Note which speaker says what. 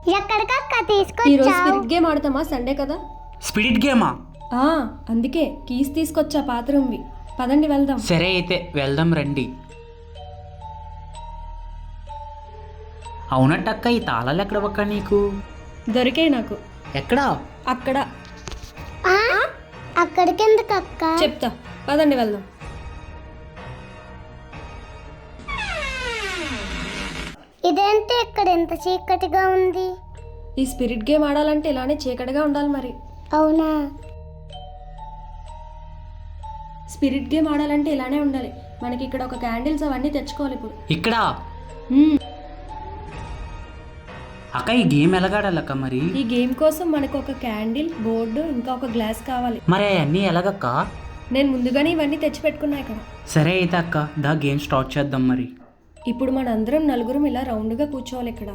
Speaker 1: ఎక్కడికక్క
Speaker 2: ఈ రోజు
Speaker 1: తీసుకొచ్చావు?
Speaker 2: స్పిరిట్ గేమ్ ఆడతామా? సండే కదా.
Speaker 3: స్పిరిట్ గేమా?
Speaker 2: అందుకే కీస్ తీసుకొచ్చా, పాత రూమ్వి. పదండి వెళ్దాం.
Speaker 3: సరే అయితే వెళ్దాం రండి. అవునట్టక్క, ఈ తాళాలు ఎక్కడ పక్క నీకు
Speaker 2: దొరికాయి నాకు.
Speaker 3: ఎక్కడా?
Speaker 2: అక్కడ.
Speaker 1: ఆ? అక్కడికి ఎందుకక్క?
Speaker 2: చెప్తా, పదండి వెళ్దాం.
Speaker 1: ఇదేంటి ఇక్కడ ఎంత చీకటిగా ఉంది?
Speaker 2: ఈ స్పిరిట్ గేమ్ ఆడాలంటే ఇలానే చీకటిగా ఉండాలి మరి.
Speaker 1: అవునా?
Speaker 2: స్పిరిట్ గేమ్ ఆడాలంటే ఇలానే ఉండాలి. మనకి ఇక్కడ ఒక క్యాండిల్స్ అవన్నీ తెచ్చుకోవాలి ఇప్పుడు.
Speaker 3: ఇక్కడ
Speaker 2: మ్మ్.
Speaker 3: అక్క ఈ గేమ్ ఎలాగాడాలక్క మరి?
Speaker 2: ఈ గేమ్ కోసం మనకు ఒక క్యాండిల్, బోర్డు, ఇంకా ఒక గ్లాస్ కావాలి.
Speaker 3: మరి అవన్నీ ఎలాగక్క?
Speaker 2: నేను ముందుగానే ఇవన్నీ తెచ్చి పెట్టుకున్నా ఇక్కడ.
Speaker 3: సరే అయితే అక్క, దా గేమ్ స్టార్ట్ చేద్దాం మరి.
Speaker 2: ఇప్పుడు మనందరం నలుగురం ఇలా రౌండ్గా కూర్చోవాలి ఇక్కడ.